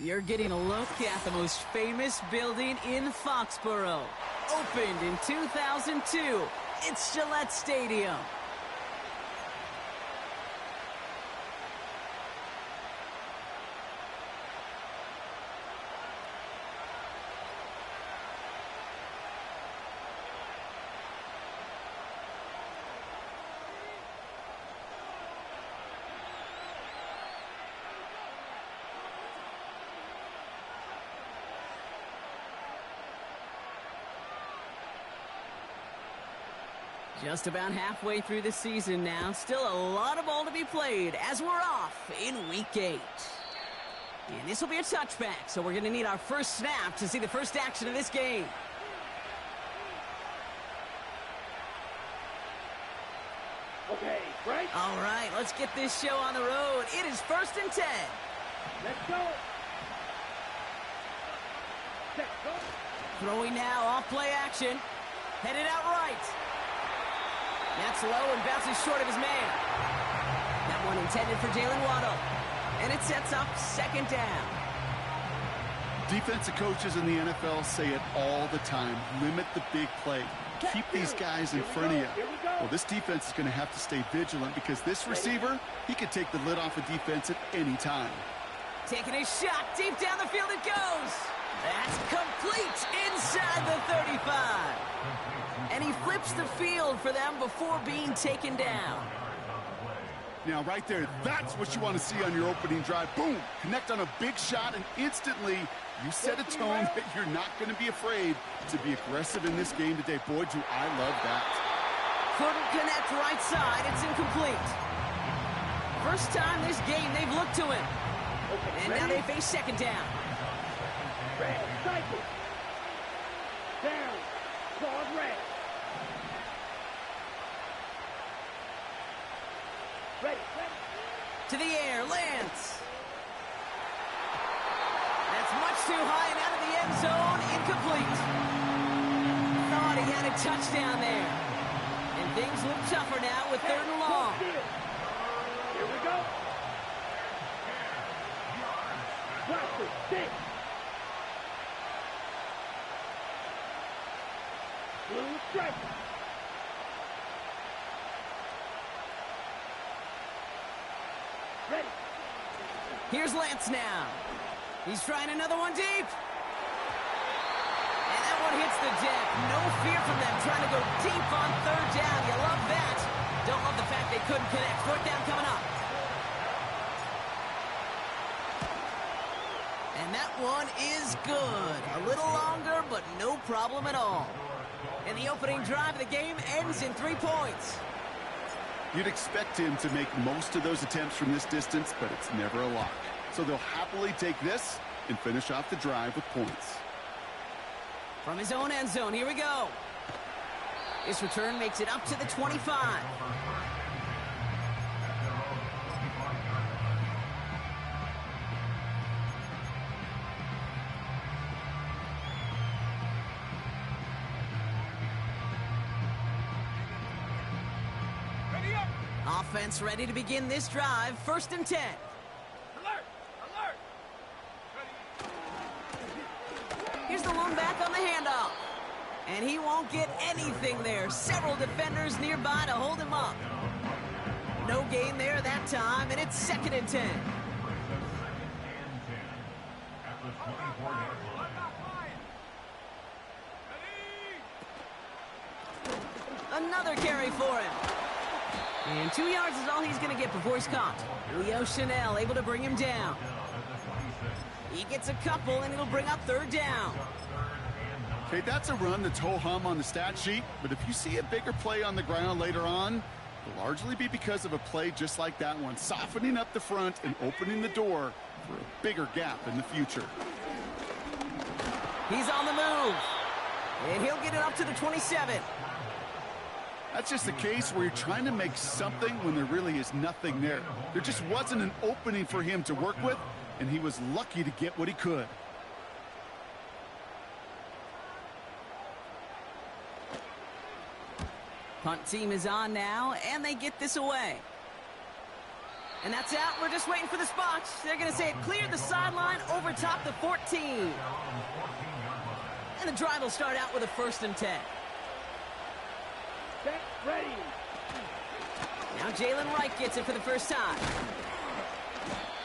You're getting a look at the most famous building in Foxborough. Opened in 2002, it's Gillette Stadium. Just about halfway through the season now. Still a lot of ball to be played as we're off in Week 8. And this will be a touchback, so we're going to need our first snap to see the first action of this game. Okay, right? All right, let's get this show on the road. It is 1st and 10. Let's go. Set, go. Throwing now, off play action. Headed out right. That's low and bounces short of his man. That one intended for Jalen Waddle. And it sets up 2nd down. Defensive coaches in the NFL say it all the time. Limit the big play. Keep these guys in front of you. Well, this defense is going to have to stay vigilant because this receiver, he could take the lid off a defense at any time. Taking a shot. Deep down the field it goes. That's complete inside the 35. And he flips the field for them before being taken down. Now, right there, that's what you want to see on your opening drive. Boom! Connect on a big shot, and instantly you set a tone that you're not going to be afraid to be aggressive in this game today. Boy, do I love that. Couldn't connect right side. It's incomplete. First time this game they've looked to him. And now they face 2nd down. Red, cycle. Down. Guard red. Ready, ready. To the air, lands. That's much too high and out of the end zone, incomplete. Thought he had a touchdown there. And things look tougher now with 3rd and long. Here we go. Blast it, stick. Blue strike. Ready. Here's Lance now. He's trying another one deep. And that one hits the deck. No fear from them trying to go deep on 3rd down. You love that. Don't love the fact they couldn't connect. 4th down coming up. And that one is good. A little longer, but no problem at all. And the opening drive of the game ends in 3 points. You'd expect him to make most of those attempts from this distance, but it's never a lock. So they'll happily take this and finish off the drive with points. From his own end zone, here we go. This return makes it up to the 25. Offense ready to begin this drive. 1st and 10. Alert! Alert! Here's the lone back on the handoff. And he won't get anything there. Several defenders nearby to hold him up. No gain there that time, and it's 2nd and 10. Another carry for him. And 2 yards is all he's going to get before he's caught. Leo Chanel able to bring him down. He gets a couple, and it'll bring up 3rd down. Okay, that's a run that's ho-hum on the stat sheet, but if you see a bigger play on the ground later on, it'll largely be because of a play just like that one, softening up the front and opening the door for a bigger gap in the future. He's on the move, and he'll get it up to the 27. That's just a case where you're trying to make something when there really is nothing there. There just wasn't an opening for him to work with, and he was lucky to get what he could. Punt team is on now, and they get this away. And that's out. We're just waiting for the spot. They're going to say it cleared the sideline over top the 14. And the drive will start out with a 1st and 10. Set, ready. Now Jalen Wright gets it for the first time.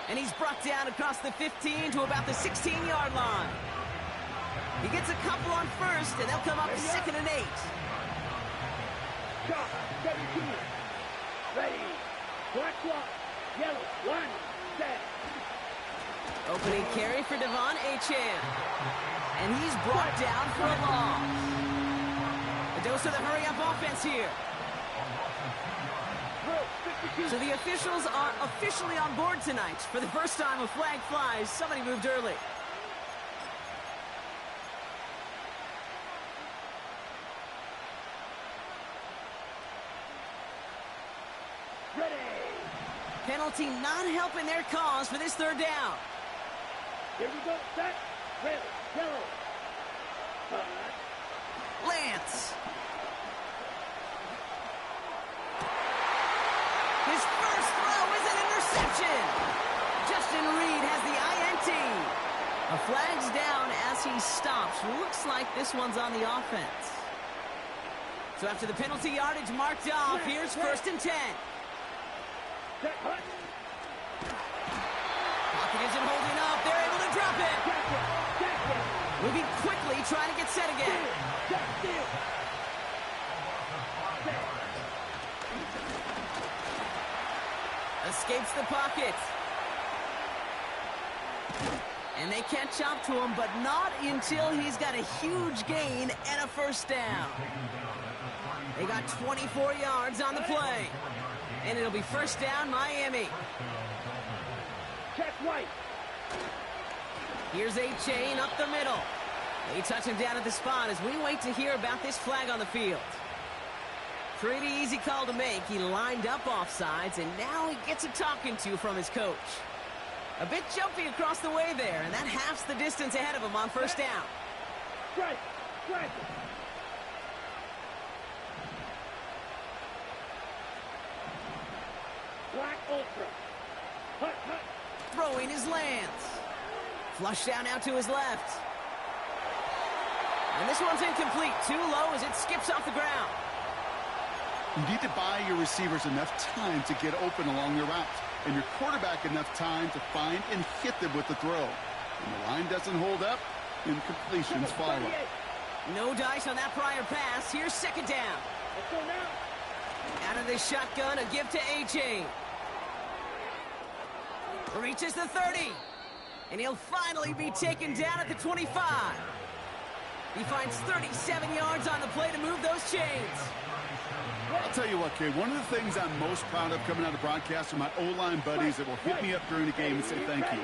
And he's brought down across the 15 to about the 16-yard line. He gets a couple on 1st, and they'll come up 2nd and 8. Shot, 17. Ready. Black clock. Yellow. 1. Set. Opening carry for Devon Achane. And he's brought down for a loss. A dose of the hurry-up offense here. So the officials are officially on board tonight. For the first time, a flag flies. Somebody moved early. Ready. Penalty not helping their cause for this 3rd down. Here we go. Set. Ready. Yellow. Lance. His first throw is an interception. Justin Reed has the INT. A flag's down as he stops. Looks like this one's on the offense. So after the penalty yardage marked off, here's 1st and 10. Set. Hut. Pocket isn't holding up. They're able to drop it. Moving quickly, trying to get set again. Escapes the pocket. And they catch up to him, but not until he's got a huge gain and a 1st down. They got 24 yards on the play. And it'll be 1st down, Miami. Check right. Here's Achane up the middle. They touch him down at the spot as we wait to hear about this flag on the field. Pretty easy call to make. He lined up offsides, and now he gets a talking to from his coach. A bit jumpy across the way there, and that halves the distance ahead of him on 1st down. Strike. Strike. Black Ultra. Hut, hut. Throwing his Lance. Flush down out to his left. And this one's incomplete. Too low as it skips off the ground. You need to buy your receivers enough time to get open along their route, and your quarterback enough time to find and hit them with the throw. When the line doesn't hold up, incompletions follow. No dice on that prior pass. Here's 2nd down. Let's go now. Out of the shotgun, a give to Achane. Reaches the 30. And he'll finally be taken down at the 25. He finds 37 yards on the play to move those chains. I'll tell you what, Kay, one of the things I'm most proud of coming out of broadcast are my O-line buddies that will hit me up during the game and say thank you.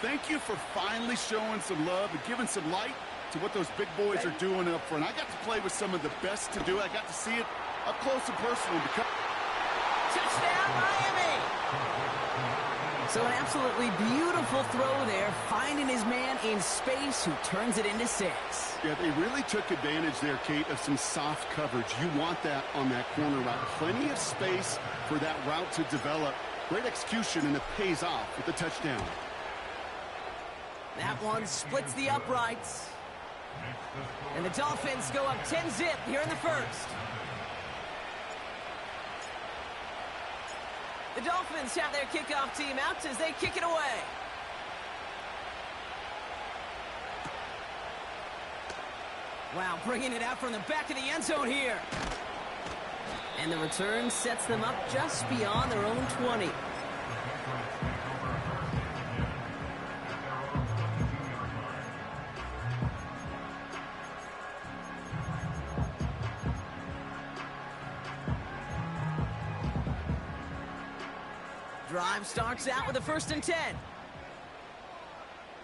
Thank you for finally showing some love and giving some light to what those big boys are doing up front. I got to play with some of the best to do it. I got to see it up close and personal. Touchdown, Miami! So an absolutely beautiful throw there, finding his man in space who turns it into 6. Yeah, they really took advantage there, Kate, of some soft coverage. You want that on that corner route. Plenty of space for that route to develop. Great execution, and it pays off with the touchdown. That one splits the uprights. And the Dolphins go up 10-zip here in the 1st. The Dolphins have their kickoff team out as they kick it away. Wow, bringing it out from the back of the end zone here. And the return sets them up just beyond their own 20. Drive starts out with a 1st and 10.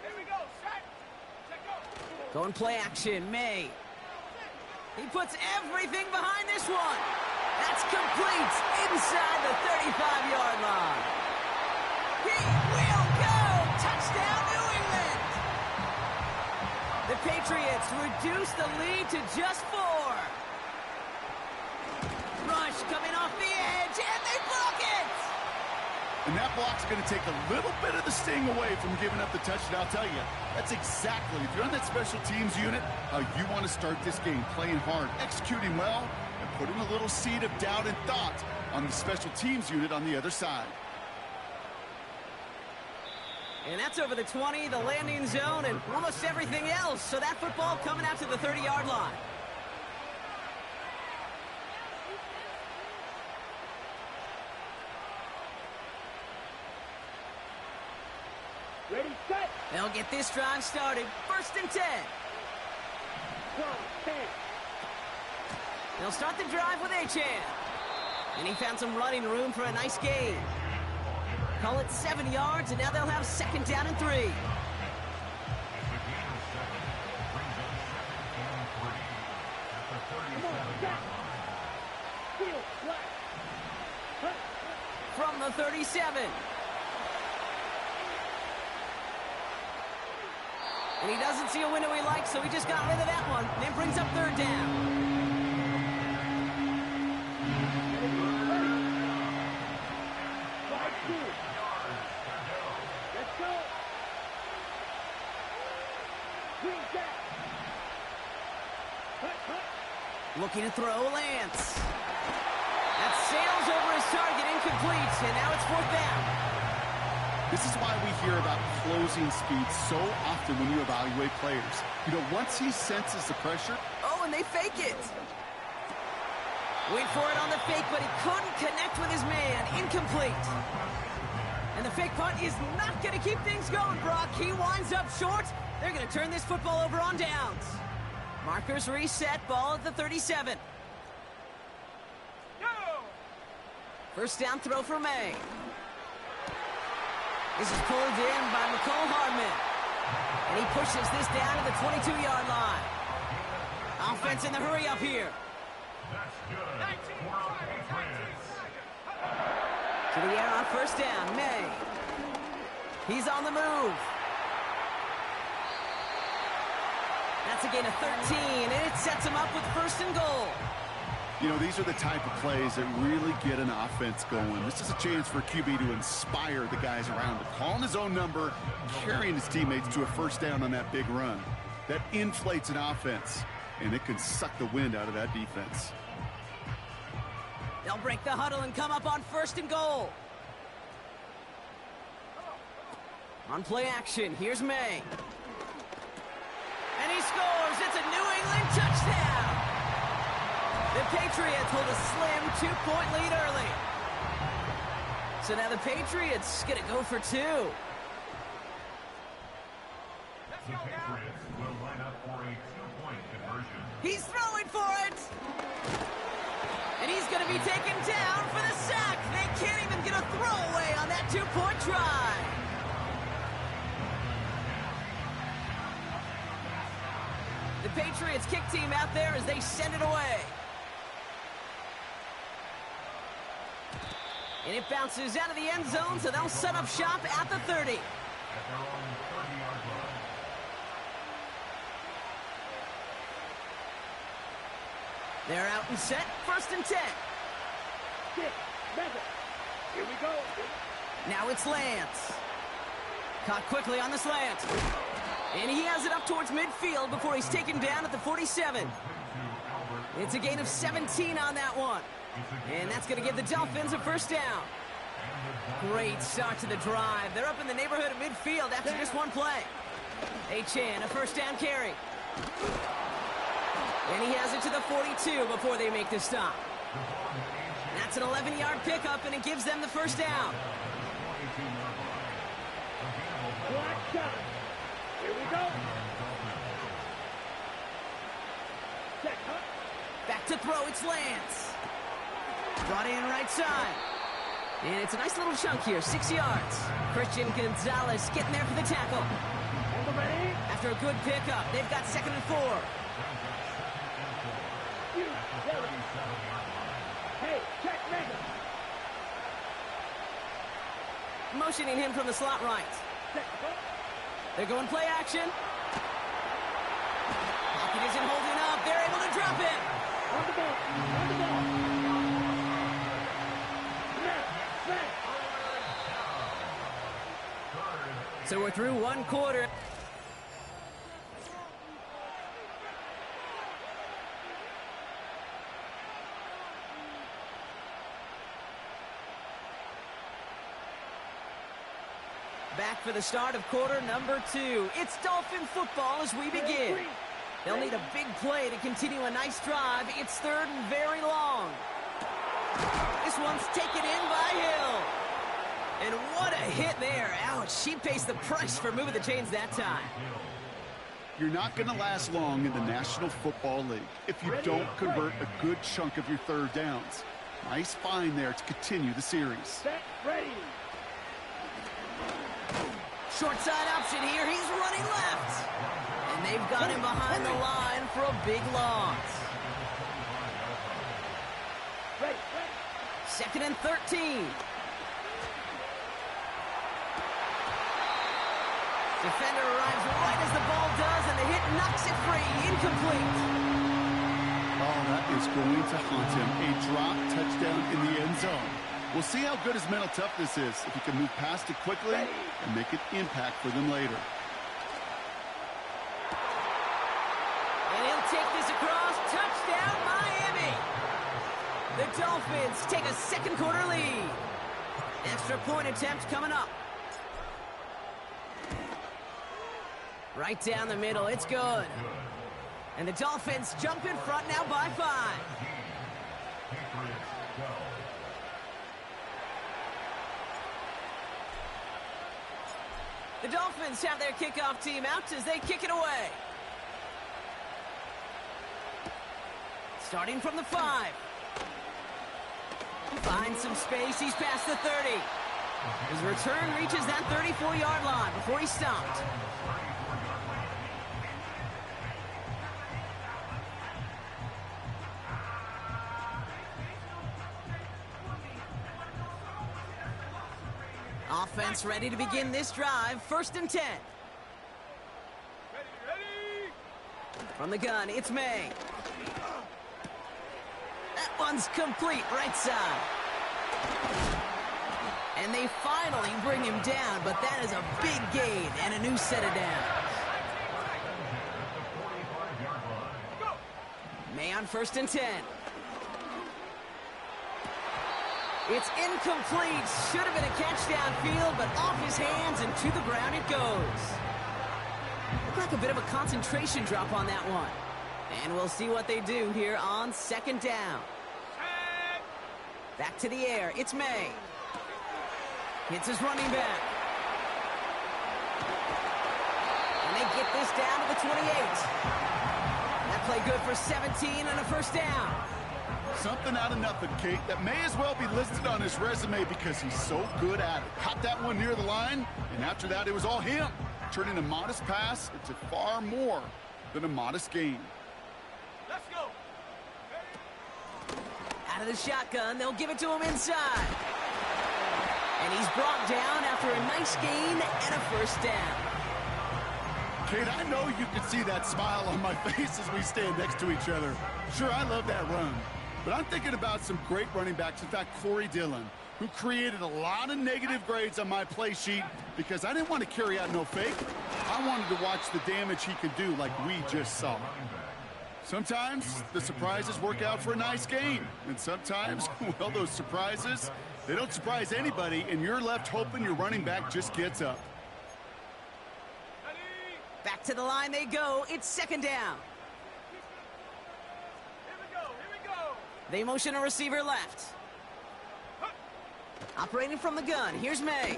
Here we go. Set. Check go. Going play action, May. He puts everything behind this one. That's complete inside the 35-yard line. He will go. Touchdown, New England. The Patriots reduce the lead to just 4. Rush coming off the edge, and they block it. And that block's going to take a little bit of the sting away from giving up the touchdown. I'll tell you, that's exactly, if you're on that special teams unit, how you want to start this game, playing hard, executing well, and putting a little seed of doubt and thought on the special teams unit on the other side. And that's over the 20, the landing zone, and almost everything else. So that football coming out to the 30-yard line. Ready, set. They'll get this drive started. 1st and 10. From 10. They'll start the drive with Achan. And he found some running room for a nice gain. Call it 7 yards, and now they'll have 2nd down and 3. Come on, set. Field, flat. Cut. From the 37. And he doesn't see a window he likes, so he just got rid of that one. And it brings up 3rd down. Let's go. Green jack. Cut. Looking to throw Lance. That sails over his target, incomplete, and now it's 4th down. This is why we hear about closing speed so often when you evaluate players. You know, once he senses the pressure. Oh, and they fake it. Wait for it on the fake, but he couldn't connect with his man. Incomplete. And the fake punt is not going to keep things going, Brock. He winds up short. They're going to turn this football over on downs. Markers reset, ball at the 37. Go. 1st down throw for May. This is pulled in by McCole Hardman. And he pushes this down to the 22-yard line. Offense in the hurry up here. That's good. 19. To the air on 1st down, May. He's on the move. That's a gain of 13, and it sets him up with 1st and goal. You know, these are the type of plays that really get an offense going. This is a chance for QB to inspire the guys around him. Calling his own number, carrying his teammates to a 1st down on that big run. That inflates an offense, and it can suck the wind out of that defense. They'll break the huddle and come up on 1st and goal. On play action, here's May. And he scores. It's a New England touchdown. The Patriots hold a slim 2-point lead early. So now the Patriots going to go for 2. The Patriots will line up for a 2-point conversion. He's throwing for it. And he's going to be taken down for the sack. They can't even get a throwaway on that 2-point try. The Patriots kick team out there as they send it away. And it bounces out of the end zone, so they'll set up shop at the 30. At their own 30-yard line. They're out and set, 1st and 10. 6, 7. Here we go. Now it's Lance. Caught quickly on the slant. And he has it up towards midfield before he's taken down at the 47. It's a gain of 17 on that one. And that's going to give the Dolphins a 1st down. Great start to the drive. They're up in the neighborhood of midfield after just one play. Achan, a 1st down carry. And he has it to the 42 before they make the stop. That's an 11-yard pickup, and it gives them the 1st down. Black shot. Here we go. Set, cut. Back to throw, it's Lance. Brought in right side. And it's a nice little chunk here, 6 yards. Christian Gonzalez getting there for the tackle. On the ready. After a good pickup, they've got 2nd and 4. Hey, check mega. Motioning him from the slot right. Set, cut. They're going play action. Pocket isn't holding up. They're able to drop it. On the ball. On the ball. Snap. Snap. So we're through one quarter. Back for the start of quarter number 2. It's Dolphin football as we begin. They'll need a big play to continue a nice drive. It's 3rd and very long. This one's taken in by Hill. And what a hit there. Ouch, she pays the price for moving the chains that time. You're not going to last long in the National Football League if you don't convert a good chunk of your 3rd downs. Nice find there to continue the series. Set, ready. Short side option here. He's running left. And they've got him behind the line for a big loss. Ready. 2nd and 13. Defender arrives right as the ball does, and the hit knocks it free. Incomplete. Oh, that is going to haunt him. A drop touchdown in the end zone. We'll see how good his mental toughness is if he can move past it quickly and make an impact for them later. And he'll take this across. Touchdown, Miami. The Dolphins take a 2nd quarter lead. Extra point attempt coming up. Right down the middle. It's good. And the Dolphins jump in front now by 5. The Dolphins have their kickoff team out as they kick it away. Starting from the 5. Finds some space. He's past the 30. His return reaches that 34-yard line before he's stopped. Offense ready to begin this drive. 1st and 10. Ready. From the gun, it's May. That one's complete, right side. And they finally bring him down, but that is a big gain and a new set of downs. May on 1st and 10. It's incomplete. Should have been a catch downfield, but off his hands and to the ground it goes. Looked like a bit of a concentration drop on that one. And we'll see what they do here on 2nd down. Back to the air. It's May. Hits his running back. And they get this down to the 28. That play good for 17 and a 1st down. Something out of nothing, Kate, that may as well be listed on his resume because he's so good at it. Caught that one near the line, and after that, it was all him. Turning a modest pass into far more than a modest gain. Let's go. Out of the shotgun, they'll give it to him inside. And he's brought down after a nice gain and a 1st down. Kate, I know you can see that smile on my face as we stand next to each other. Sure, I love that run. But I'm thinking about some great running backs. In fact, Corey Dillon, who created a lot of negative grades on my play sheet because I didn't want to carry out no fake. I wanted to watch the damage he could do like we just saw. Sometimes the surprises work out for a nice game. And sometimes, well, those surprises, they don't surprise anybody, and you're left hoping your running back just gets up. Back to the line they go. It's 2nd down. They motion a receiver left. Operating from the gun. Here's May. He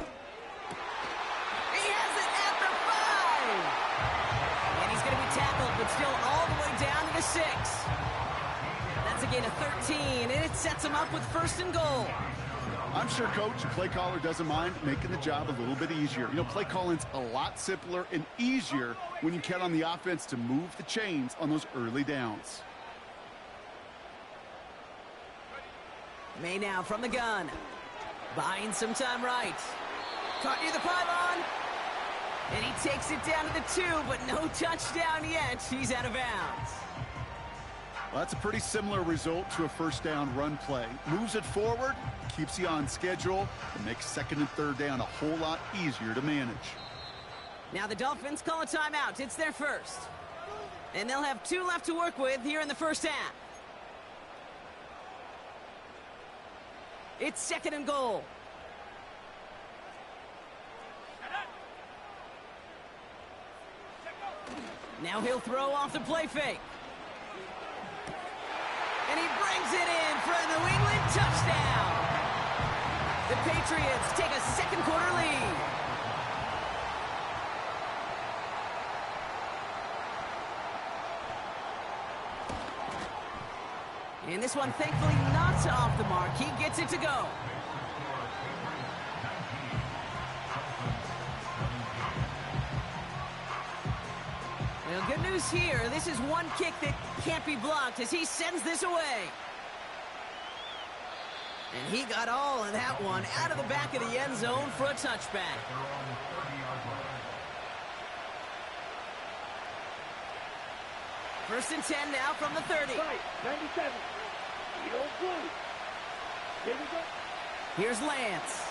has it at the 5. And he's going to be tackled, but still all the way down to the 6. That's a gain of 13, and it sets him up with 1st and goal. I'm sure coach and play caller doesn't mind making the job a little bit easier. You know, play calling's a lot simpler and easier when you count on the offense to move the chains on those early downs. May now from the gun. Buying some time right. Caught near the pylon. And he takes it down to the 2, but no touchdown yet. He's out of bounds. Well, that's a pretty similar result to a 1st down run play. Moves it forward, keeps you on schedule, and makes 2nd and 3rd down a whole lot easier to manage. Now the Dolphins call a timeout. It's their first. And they'll have 2 left to work with here in the first half. It's 2nd and goal. Now he'll throw off the play fake. And he brings it in for a New England touchdown. The Patriots take a second quarter lead. And this one, thankfully, not off the mark. He gets it to go. Well, good news here. This is one kick that can't be blocked as he sends this away. And he got all of that one out of the back of the end zone for a touchback. First and 10 now from the 30. 97. You don't blue. Here we go. Here's Lance.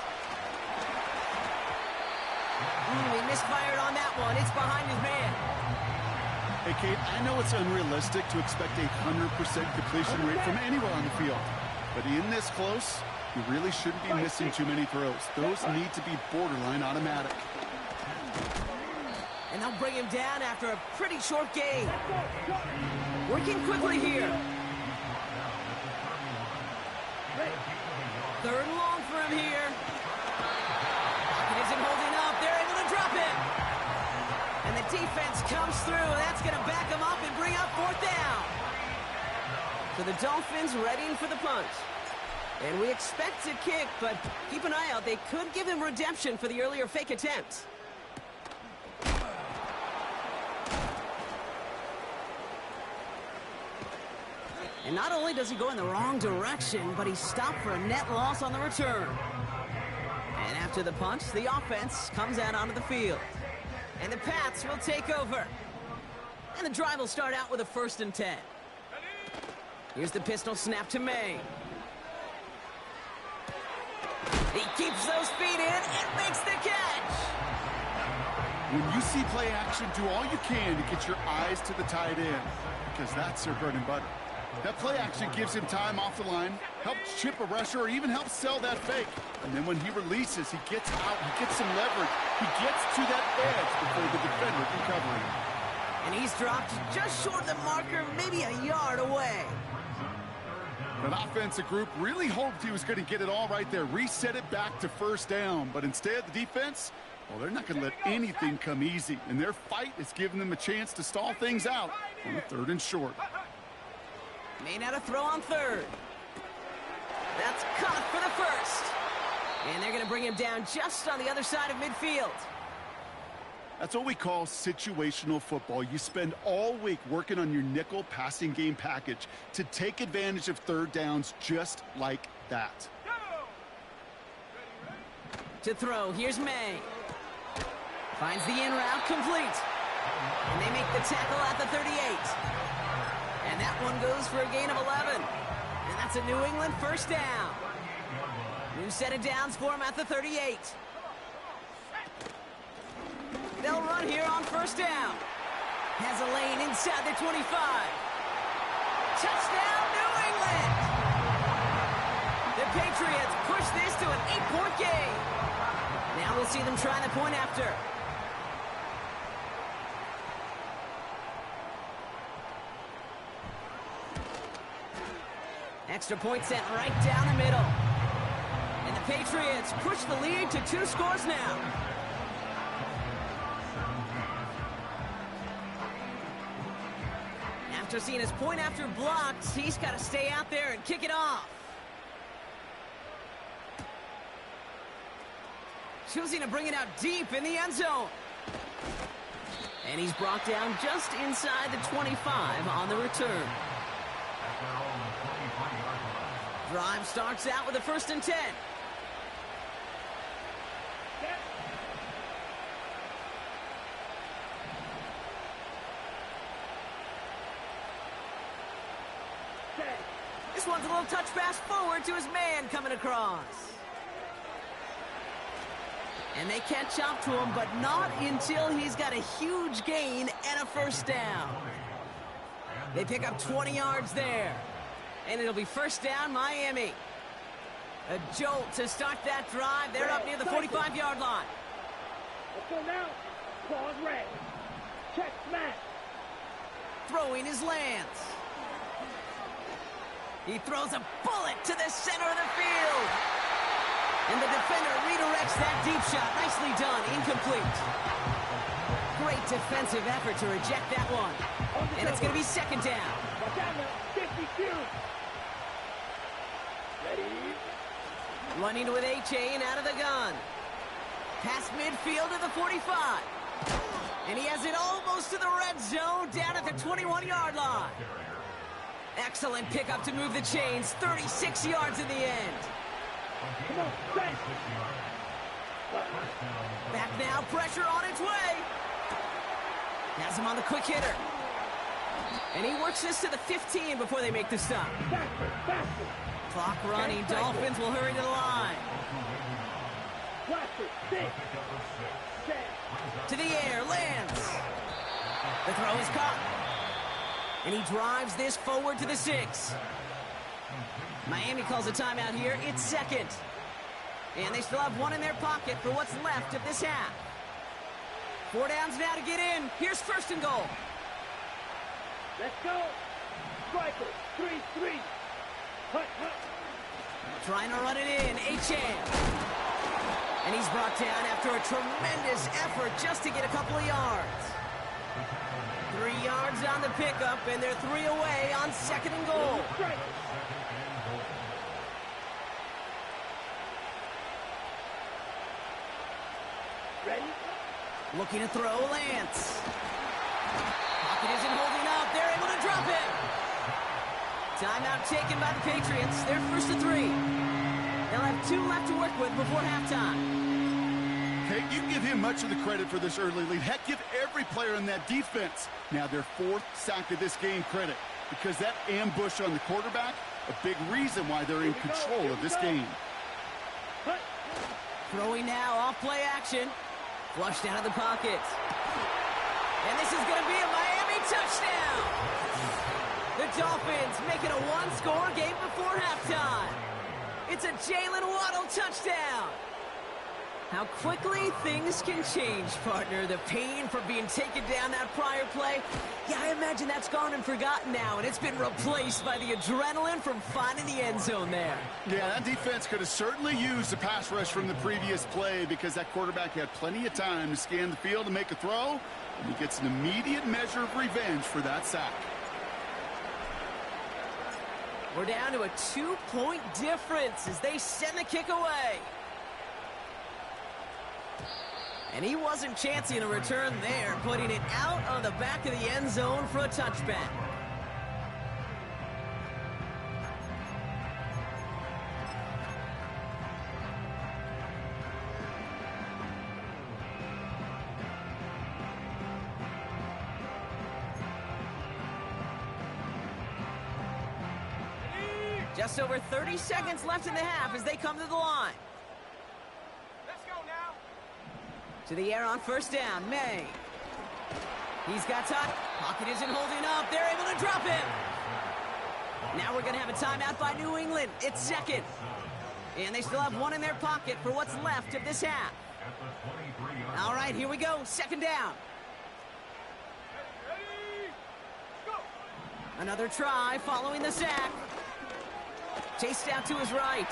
He misfired on that one. It's behind his man. Hey, Kate, I know it's unrealistic to expect a 100% completion rate from anywhere on the field. But in this close, you really shouldn't be missing too many throws. Those need to be borderline automatic. And they'll bring him down after a pretty short gain. Working quickly here. 3rd and long for him here. Pocket isn't holding up. They're able to drop him. And the defense comes through. That's going to back him up and bring up 4th down. So the Dolphins readying for the punt. And we expect a kick, but keep an eye out. They could give him redemption for the earlier fake attempt. And not only does he go in the wrong direction, but he's stopped for a net loss on the return. And after the punt, the offense comes out onto the field. And the Pats will take over. And the drive will start out with a 1st and 10. Here's the pistol snap to May. He keeps those feet in and makes the catch. When you see play action, do all you can to get your eyes to the tight end, because that's their bread and butter. That play action gives him time off the line, helps chip a rusher, or even helps sell that fake. And then when he releases, he gets out, he gets some leverage. He gets to that edge before the defender can cover him. And he's dropped just short of the marker, maybe a yard away. That offensive group really hoped he was going to get it all right there, reset it back to 1st down. But instead, the defense, well, they're not going to let anything come easy. And their fight is giving them a chance to stall things out on the 3rd and short. May not have throw on 3rd. That's caught for the 1st. And they're going to bring him down just on the other side of midfield. That's what we call situational football. You spend all week working on your nickel passing game package to take advantage of 3rd downs just like that. To throw, here's May. Finds the in route complete. And they make the tackle at the 38. And that one goes for a gain of 11. And that's a New England 1st down. New set of downs for him at the 38. They'll run here on 1st down. Has a lane inside the 25. Touchdown, New England! The Patriots push this to an 8-point game. Now we'll see them try the point after. Extra point sent right down the middle. And the Patriots push the lead to 2 scores now. After seeing his point after blocked, he's got to stay out there and kick it off. Choosing to bring it out deep in the end zone. And he's brought down just inside the 25 on the return. Drive starts out with a 1st and 10. This one's a little touch pass forward to his man coming across. And they catch up to him, but not until he's got a huge gain and a first down. They pick up 20 yards there. And it'll be first down, Miami. A jolt to start that drive. They're up near the 45-yard line. Let's go now. Claws red. Check smash. Throwing his Lance. He throws a bullet to the center of the field. And the defender redirects that deep shot. Nicely done. Incomplete. Great defensive effort to reject that one. And it's going to be second down. Watch out now. 52. Ready? Running with A-Chain out of the gun. Past midfield to the 45. And he has it almost to the red zone, down at the 21-yard line. Excellent pickup to move the chains. 36 yards in the end. Come on, set. Back now, pressure on its way. Has him on the quick hitter. And he works this to the 15 before they make the stop. Faster, faster. Clock running. Dolphins will hurry to the line. Blaster, 6. Set. To the air, Lance. The throw is caught. And he drives this forward to the 6. Miami calls a timeout here. It's second. And they still have one in their pocket for what's left of this half. 4 downs now to get in. Here's first and goal. Let's go. Striker, 3-3. Hut, hut. Trying to run it in. A-Chan. And he's brought down after a tremendous effort just to get a couple of yards. 3 yards on the pickup, and they're 3 away on second and goal. Striker. Ready? Looking to throw, Lance. Pocket isn't holding up. They're able to drop it. Timeout taken by the Patriots. They're first to 3. They'll have 2 left to work with before halftime. Hey, you give him much of the credit for this early lead. Heck, give every player in that defense now their 4th sack of this game credit, because that ambush on the quarterback, a big reason why they're in control of this game. Hut. Throwing now, off play action. Flushed out of the pocket. And this is going to be a Miami touchdown. The Dolphins make it a 1-score game before halftime. It's a Jalen Waddle touchdown. How quickly things can change, partner. The pain from being taken down that prior play, yeah, I imagine that's gone and forgotten now, and it's been replaced by the adrenaline from finding the end zone there. Yeah, that defense could have certainly used the pass rush from the previous play, because that quarterback had plenty of time to scan the field and make a throw, and he gets an immediate measure of revenge for that sack. We're down to a 2-point difference as they send the kick away. And he wasn't chancing a return there, putting it out on the back of the end zone for a touchback. Just over 30 seconds left in the half as they come to the line. To the air on first down, May. He's got time. Pocket isn't holding up. They're able to drop it. Now we're going to have a timeout by New England. It's second. And they still have one in their pocket for what's left of this half. All right, here we go. Second down. Another try following the sack. Chased out to his right.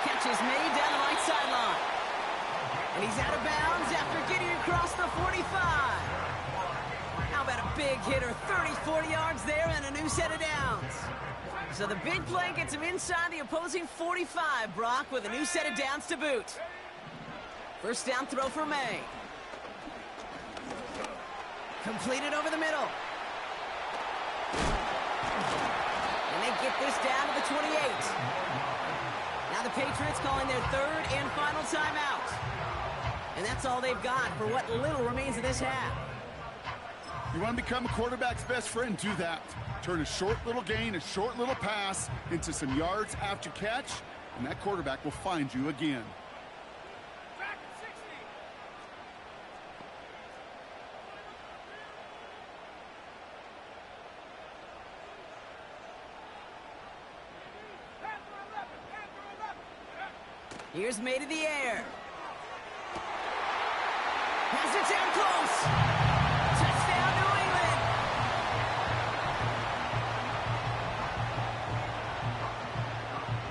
Catch is made down the right sideline. And he's out of bounds after getting across the 45. How about a big hitter, 30, 40 yards there and a new set of downs. So the big play gets him inside the opposing 45, Brock, with a new set of downs to boot. First down throw for May. Completed over the middle. And they get this down to the 28. Now the Patriots calling their 3rd and final timeout. And that's all they've got for what little remains of this half. You want to become a quarterback's best friend? Do that. Turn a short little gain, a short little pass into some yards after catch, and that quarterback will find you again. Here's made in the air. Has it down close. Touchdown, New England.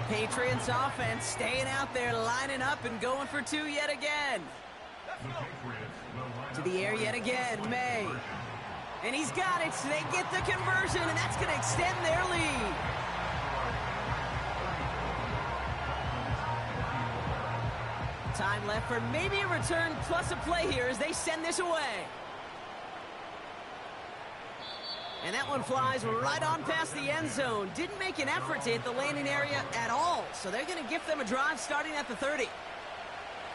Patriots offense staying out there, lining up and going for two yet again. To the air yet again, May. And he's got it. So they get the conversion, and that's going to extend their lead. Time left for maybe a return plus a play here as they send this away. And that one flies right on past the end zone. Didn't make an effort to hit the landing area at all. So they're going to gift them a drive starting at the 30.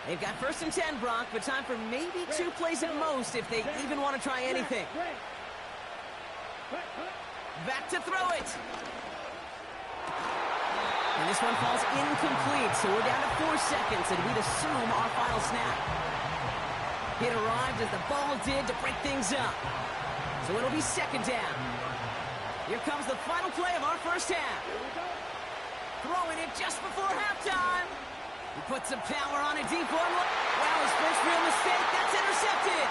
They've got 1st and 10, Brock, but time for maybe 2 plays at most if they even want to try anything. Back to throw it. And this one falls incomplete, so we're down to 4 seconds, and we'd assume our final snap. It arrived as the ball did to break things up. So it'll be 2nd down. Here comes the final play of our first half. Throwing it just before halftime. He puts some power on a deep one. Wow, his first real mistake. That's intercepted.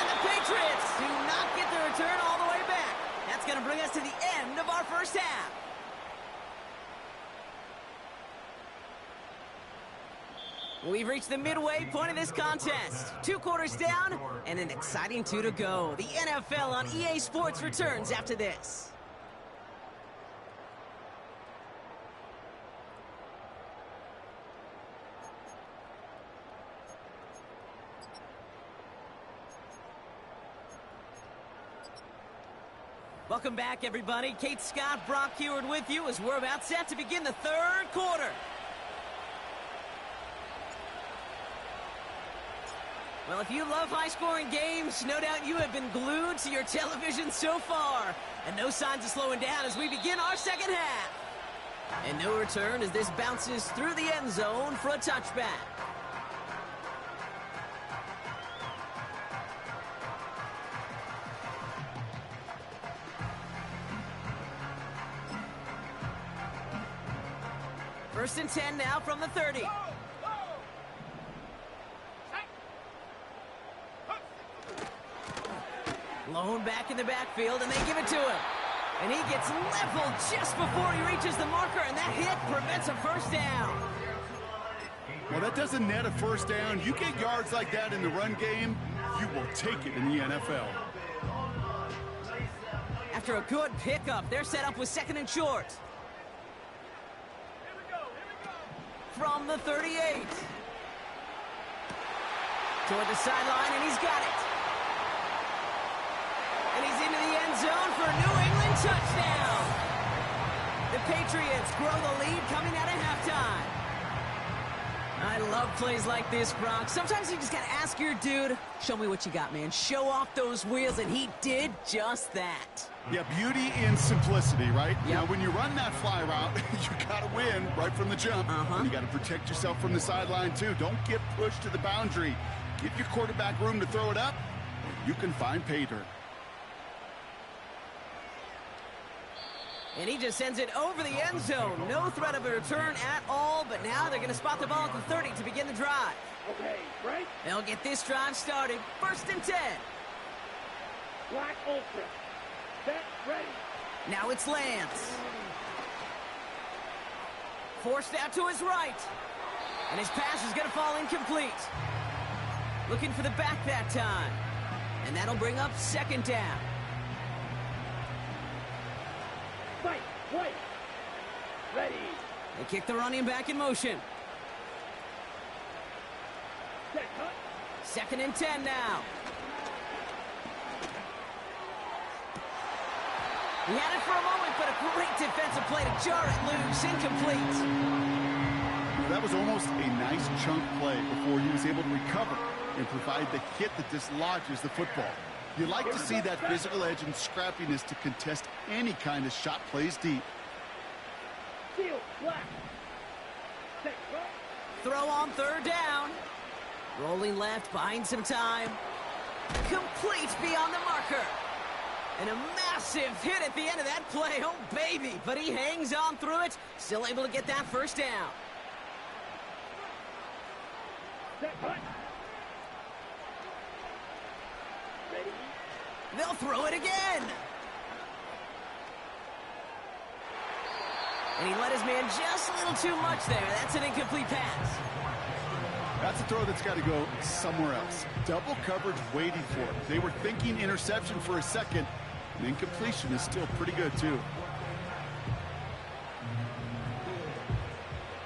And the Patriots do not get the return all the way back. That's going to bring us to the end of our first half. We've reached the midway point of this contest. 2 quarters down and an exciting 2 to go. The NFL on EA Sports returns after this. Welcome back, everybody. Kate Scott, Brock Heward with you as we're about set to begin the 3rd quarter. Well, if you love high-scoring games, no doubt you have been glued to your television so far. And no signs of slowing down as we begin our 2nd half. And no return as this bounces through the end zone for a touchback. First and 10 now from the 30. Lone back in the backfield, and they give it to him. And he gets leveled just before he reaches the marker, and that hit prevents a first down. Well, that doesn't net a first down. You get yards like that in the run game, you will take it in the NFL. After a good pickup, they're set up with 2nd and short. From the 38. Toward the sideline, and he's got it. And he's into the end zone for a New England touchdown. The Patriots grow the lead coming out of halftime. I love plays like this, Brock. Sometimes you just got to ask your dude, show me what you got, man. Show off those wheels, and he did just that. Yeah, beauty in simplicity, right? Yep. Now, when you run that fly route, you got to win right from the jump. And you got to protect yourself from the sideline, too. Don't get pushed to the boundary. Give your quarterback room to throw it up, or you can find pay dirt. And he just sends it over the end zone. No threat of a return at all, but now they're going to spot the ball at the 30 to begin the drive. Okay, right? They'll get this drive started. 1st and 10. Black Ultra. Set, ready. Now it's Lance. Forced out to his right. And his pass is going to fall incomplete. Looking for the back that time. And that'll bring up 2nd down. Fight, wait. Ready. They kick the running back in motion. Set, cut. 2nd and 10 now. He had it for a moment, but a great defensive play to jar it loose. Incomplete. That was almost a nice chunk play before he was able to recover and provide the hit that dislodges the football. You like to see that physical edge and scrappiness to contest any kind of shot plays deep. Seal, black. Set, right. Throw on 3rd down. Rolling left, buying some time. Complete beyond the marker. And a massive hit at the end of that play. Oh, baby. But he hangs on through it. Still able to get that 1st down. Set, hut. Ready? They'll throw it again. And he let his man just a little too much there. That's an incomplete pass. That's a throw that's got to go somewhere else. Double coverage waiting for it. They were thinking interception for a second. And incompletion is still pretty good, too.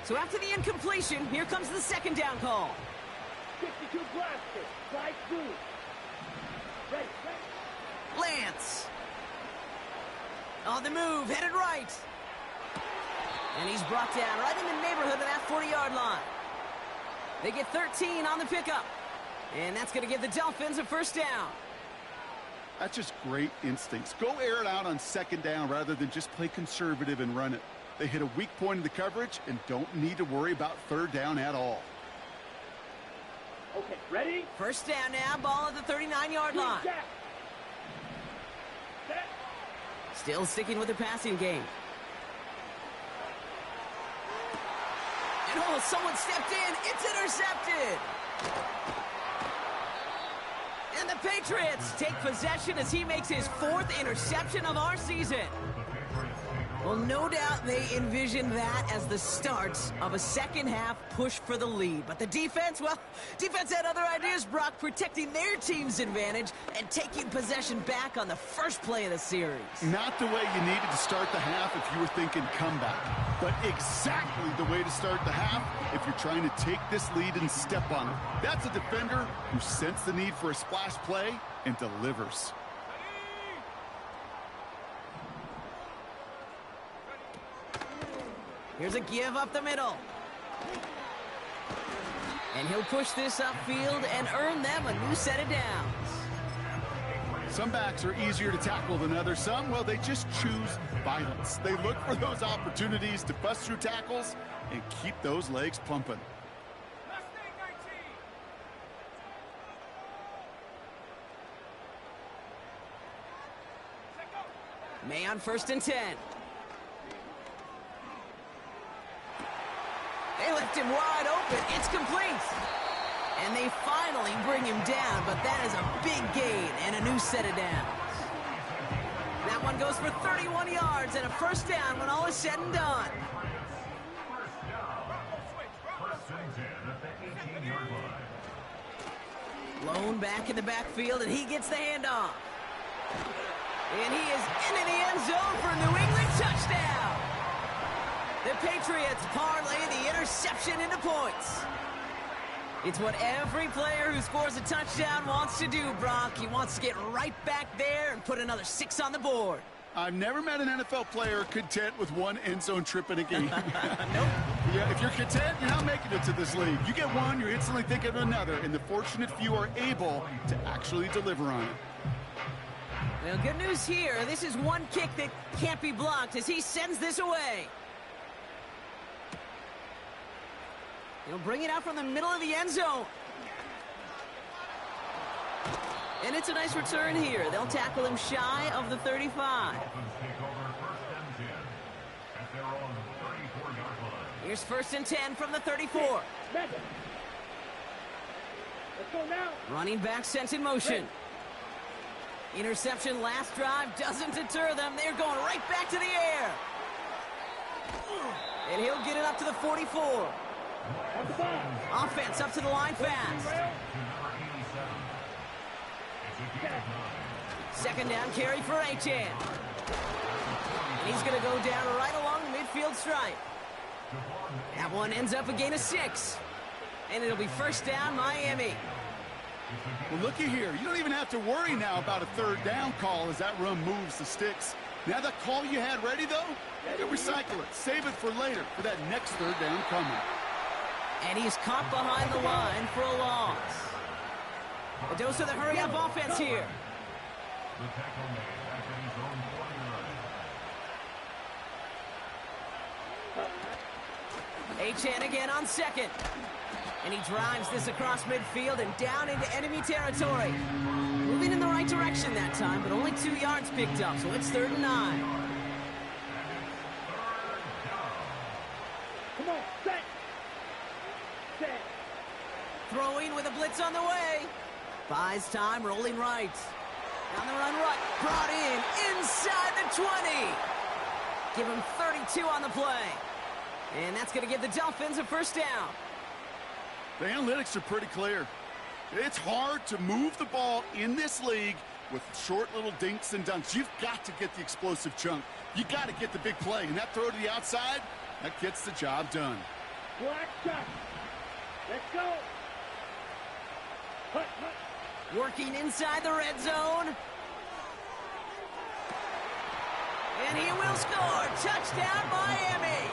So after the incompletion, here comes the second down call. 52 blaster. Slide through. Ready, ready. Lance. On the move, headed right. And he's brought down right in the neighborhood of that 40-yard line. They get 13 on the pickup. And that's going to give the Dolphins a first down. That's just great instincts. Go air it out on second down rather than just play conservative and run it. They hit a weak point in the coverage and don't need to worry about third down at all. Okay, ready? First down now, ball at the 39-yard line. Set. Set. Still sticking with the passing game. And oh, someone stepped in. It's intercepted. And the Patriots take possession as he makes his 4th interception of our season. Well, no doubt they envisioned that as the start of a second-half push for the lead. But the defense, well, defense had other ideas, Brock, protecting their team's advantage and taking possession back on the first play of the series. Not the way you needed to start the half if you were thinking comeback, but exactly the way to start the half if you're trying to take this lead and step on it. That's a defender who sensed the need for a splash play and delivers. Here's a give up the middle. And he'll push this upfield and earn them a new set of downs. Some backs are easier to tackle than others. Some, well, they just choose violence. They look for those opportunities to bust through tackles and keep those legs pumping. May on 1st and 10. They left him wide open. It's complete. And they finally bring him down, but that is a big gain and a new set of downs. That one goes for 31 yards and a first down when all is said and done. Lone back in the backfield, and he gets the handoff. And he is into the end zone for a New England touchdown. The Patriots parlay the interception into points. It's what every player who scores a touchdown wants to do, Brock. He wants to get right back there and put another 6 on the board. I've never met an NFL player content with one end zone trip in a game. Nope. Yeah, if you're content, you're not making it to this league. You get one, you're instantly thinking of another, and the fortunate few are able to actually deliver on it. Well, good news here. This is one kick that can't be blocked as he sends this away. He'll bring it out from the middle of the end zone. And it's a nice return here. They'll tackle him shy of the 35. Here's 1st and 10 from the 34. Let's go now. Running back sent in motion. Interception last drive doesn't deter them. They're going right back to the air. And he'll get it up to the 44. Offense up to the line fast. Second down carry for Achan. And he's going to go down right along the midfield stripe. That one ends up a gain of 6. And it'll be first down, Miami. Well, looky here. You don't even have to worry now about a third down call as that run moves the sticks. Now that call you had ready, though, you can recycle it. Save it for later for that next third down coming. And he's caught behind the line for a loss. A dose of the hurry-up offense here. Achan again on second. And he drives this across midfield and down into enemy territory. Moving in the right direction that time, but only 2 yards picked up, so it's 3rd and 9. Come on, set. Throwing with a blitz on the way. Buys time, rolling right. On the run right. Brought in inside the 20. Give him 32 on the play. And that's going to give the Dolphins a first down. The analytics are pretty clear. It's hard to move the ball in this league with short little dinks and dunks. You've got to get the explosive chunk. You got to get the big play. And that throw to the outside, that gets the job done. Black shot. Let's go. Hut, hut. Working inside the red zone. And he will score. Touchdown, Miami.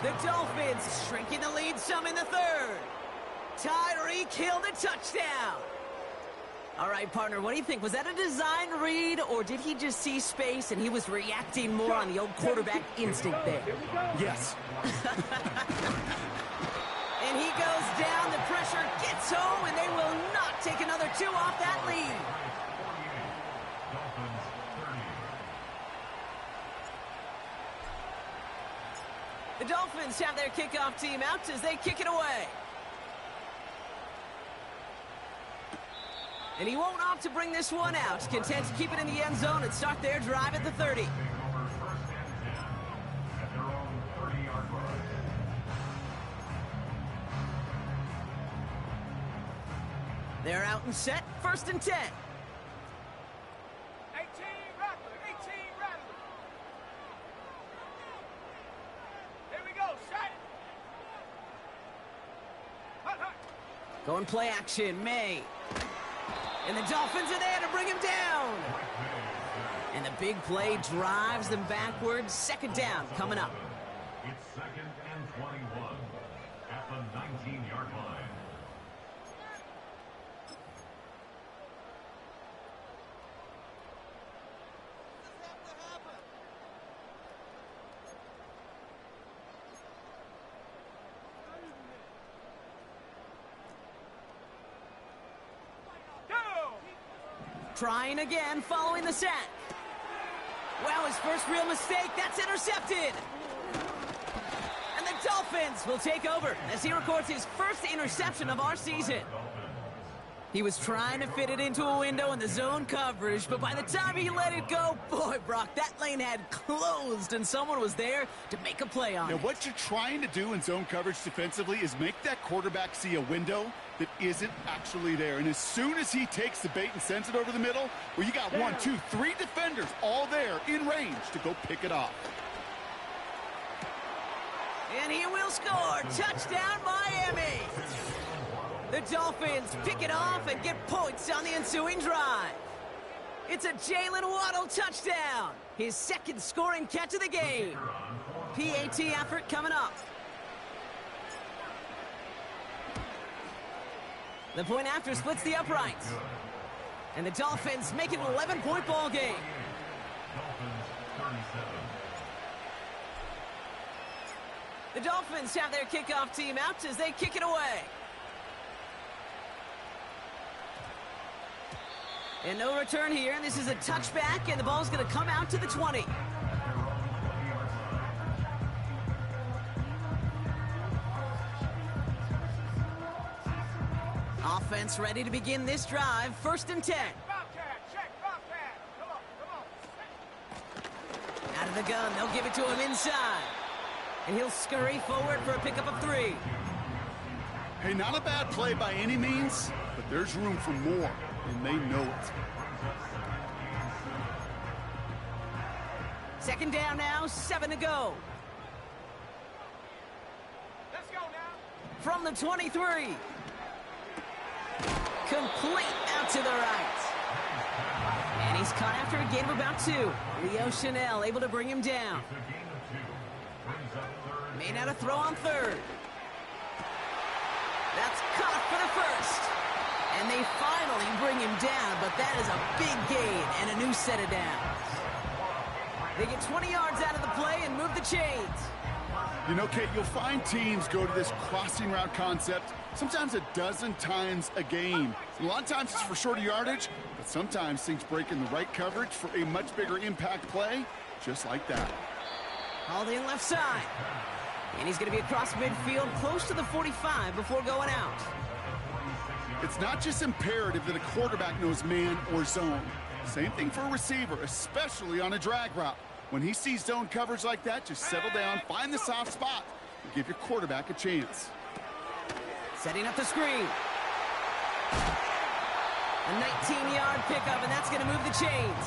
The Dolphins shrinking the lead some in the third. Tyreek Hill the touchdown. All right, partner, what do you think? Was that a design read, or did he just see space and he was reacting more on the old quarterback instinct there? Yes. And he goes down. The pressure gets home, and they will not take another 2 off that lead. The Dolphins have their kickoff team out as they kick it away. And he won't opt to bring this one out. Content to keep it in the end zone and start their drive at the 30. They're out and set. 1st and 10. 18 Rattler, 18 Rattler. Here we go, set. Hut, hut. Going play action, May. And the Dolphins are there to bring him down. And the big play drives them backwards. 2nd down coming up. It's 2nd and 21 at the 19-yard line. Trying again following the sack. Well, his first real mistake, that's intercepted. And the Dolphins will take over as he records his first interception of our season. He was trying to fit it into a window in the zone coverage, but by the time he let it go, boy, Brock, that lane had closed and someone was there to make a play on it. Now, what you're trying to do in zone coverage defensively is make that quarterback see a window that isn't actually there. And as soon as he takes the bait and sends it over the middle, well, you got 1, 2, 3 defenders all there in range to go pick it off. And he will score. Touchdown, Miami. The Dolphins pick it off and get points on the ensuing drive. It's a Jalen Waddle touchdown. His 2nd scoring catch of the game. PAT effort coming up. The point after splits the uprights. And the Dolphins make it an 11-point ball game. The Dolphins have their kickoff team out as they kick it away. And no return here. This is a touchback, and the ball's going to come out to the 20. Offense ready to begin this drive. 1st and 10. Bobcat, check, Bobcat. Come on. Out of the gun, they'll give it to him inside. And he'll scurry forward for a pickup of 3. Hey, not a bad play by any means, but there's room for more, and they know it. 2nd down now, 7 to go. Let's go now. From the 23. Complete out to the right. And he's caught after a gain of about 2. Leo Chanel able to bring him down. Made out a throw on 3rd. That's caught for the 1st. And they finally bring him down, but that is a big gain and a new set of downs. They get 20 yards out of the play and move the chains. You know, Kate, you'll find teams go to this crossing route concept sometimes a dozen times a game. A lot of times it's for shorter yardage, but sometimes things break in the right coverage for a much bigger impact play, just like that. Hauled in left side. And he's going to be across midfield, close to the 45 before going out. It's not just imperative that a quarterback knows man or zone. Same thing for a receiver, especially on a drag route. When he sees zone coverage like that, just settle down, find the soft spot, and give your quarterback a chance. Setting up the screen. A 19-yard pickup, and that's going to move the chains.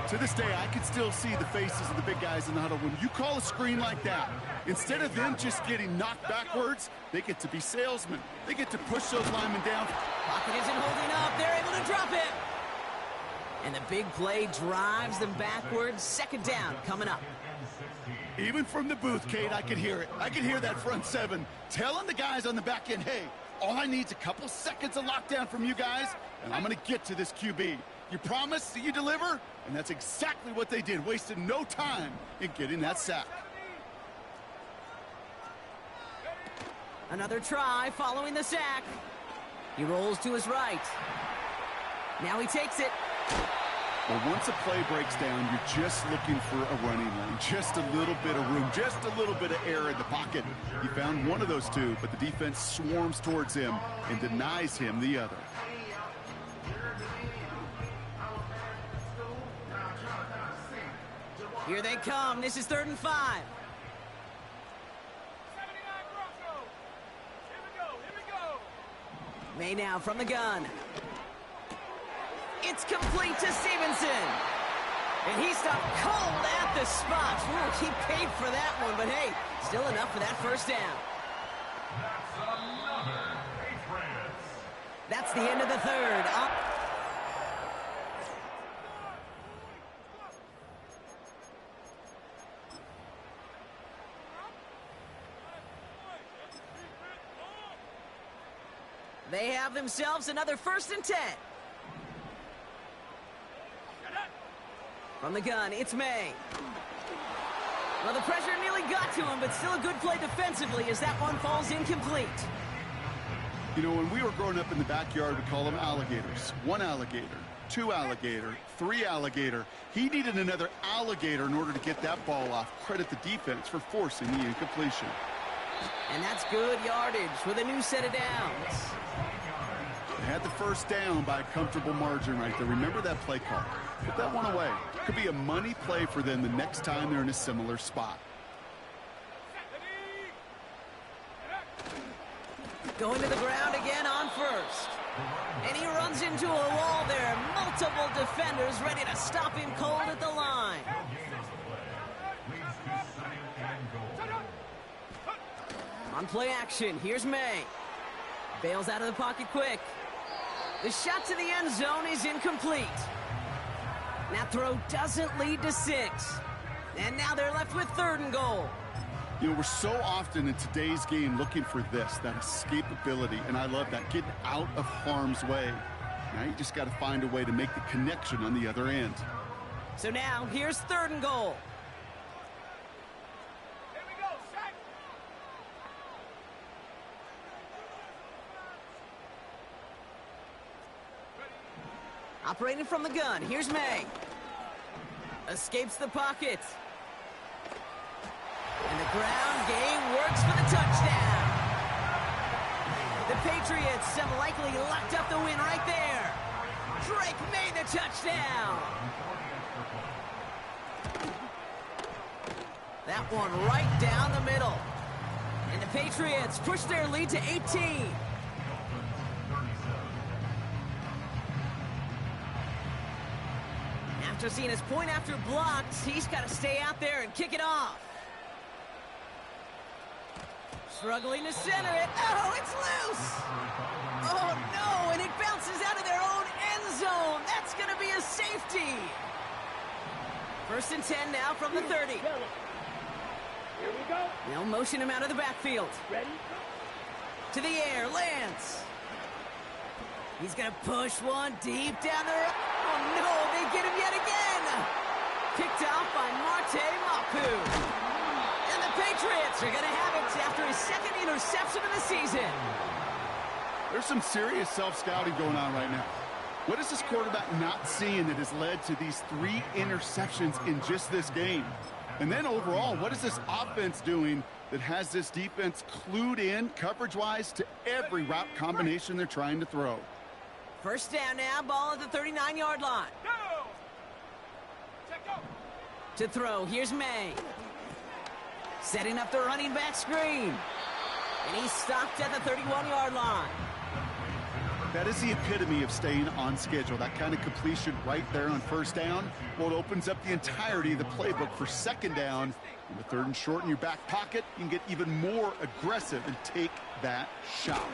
To this day, I can still see the faces of the big guys in the huddle. When you call a screen like that, instead of them just getting knocked backwards, they get to be salesmen. They get to push those linemen down. Pocket isn't holding up. They're able to drop it. And the big play drives them backwards. Second down coming up. Even from the booth, Kate, I could hear it. I could hear that front seven telling the guys on the back end, hey, all I need is a couple seconds of lockdown from you guys, and I'm going to get to this QB. You promise that you deliver? And that's exactly what they did, wasted no time in getting that sack. Another try following the sack. He rolls to his right. Now he takes it. Well, once a play breaks down, you're just looking for a running lane, just a little bit of room, just a little bit of air in the pocket. He found one of those two, but the defense swarms towards him and denies him the other. Here they come. This is 3rd and 5. 79 Broncos. Here we go. May now from the gun. It's complete to Stevenson. And he stopped cold at the spot. Ooh, he paid for that one, but hey, still enough for that first down. That's another Patriots. That's the end of the 3rd. They have themselves another 1st and 10. From the gun, it's May. Well, the pressure nearly got to him, but still a good play defensively as that one falls incomplete. You know, when we were growing up in the backyard, we call them alligators. 1 alligator, 2 alligator, 3 alligator. He needed another alligator in order to get that ball off. Credit the defense for forcing the incompletion. And that's good yardage with a new set of downs. They had the first down by a comfortable margin right there. Remember that play call. Put that one away. Could be a money play for them the next time they're in a similar spot. Going to the ground again on 1st. And he runs into a wall there. Multiple defenders ready to stop him cold at the line. On play action, here's May. Bails out of the pocket quick. The shot to the end zone is incomplete. That throw doesn't lead to 6. And now they're left with 3rd and goal. You know, we're so often in today's game looking for this, that escapability, and I love that, getting out of harm's way. Now you just got to find a way to make the connection on the other end. So now, here's 3rd and goal. Here we go, sack. Operating from the gun, here's May. Escapes the pocket. And the ground game works for the touchdown. The Patriots have likely locked up the win right there. Drake made the touchdown. That one right down the middle. And the Patriots push their lead to 18. After seeing his point after blocked, he's got to stay out there and kick it off. Struggling to center it. Oh, it's loose. Oh, no, and it bounces out of their own end zone. That's going to be a safety. 1st and 10 now from the 30. Here we go. They'll motion him out of the backfield. Ready? To the air, Lance. He's going to push one deep down the road. Oh, no, they get him yet again. Picked off by Marte Mapu. And the Patriots are going to have it after his 2nd interception of the season. There's some serious self-scouting going on right now. What is this quarterback not seeing that has led to these 3 interceptions in just this game? And then overall, what is this offense doing that has this defense clued in coverage-wise to every route combination they're trying to throw? First down now, ball at the 39-yard line. Go! Check go! To throw, here's May. Setting up the running back screen. And he's stopped at the 31-yard line. That is the epitome of staying on schedule. That kind of completion right there on first down. Well, it opens up the entirety of the playbook for second down. In the third and short in your back pocket, you can get even more aggressive and take that shot.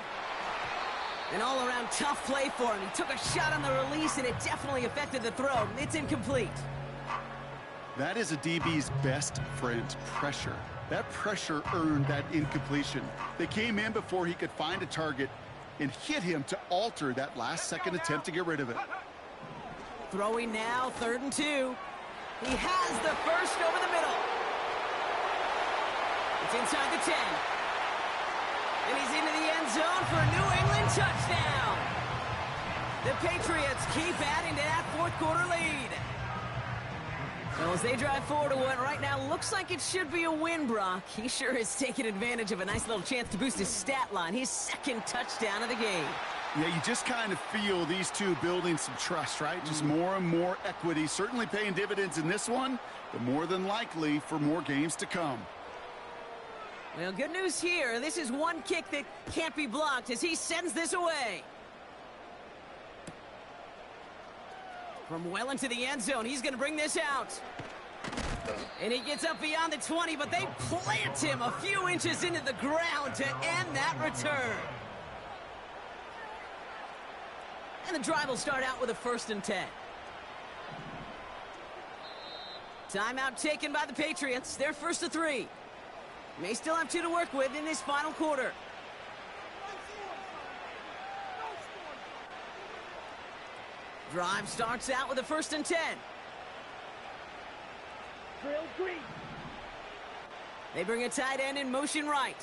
An all-around tough play for him. He took a shot on the release, and it definitely affected the throw. It's incomplete. That is a DB's best friend, pressure. That pressure earned that incompletion. They came in before he could find a target and hit him to alter that last-second attempt to get rid of it. Throwing now, 3rd and 2. He has the first over the middle. It's inside the 10. And he's into the end zone for a New England touchdown. The Patriots keep adding to that fourth-quarter lead. So as they drive forward to what right now looks like it should be a win, Brock. He sure has taken advantage of a nice little chance to boost his stat line. His second touchdown of the game. Yeah, you just kind of feel these two building some trust, right? Just more and more equity. Certainly paying dividends in this one, but more than likely for more games to come. Well, good news here. This is one kick that can't be blocked as he sends this away. From well into the end zone, he's going to bring this out. And he gets up beyond the 20, but they plant him a few inches into the ground to end that return. And the drive will start out with a 1st and 10. Timeout taken by the Patriots. They're 1st and 3. May still have 2 to work with in this final quarter. Drive starts out with a 1st and 10. Trail green. They bring a tight end in motion right.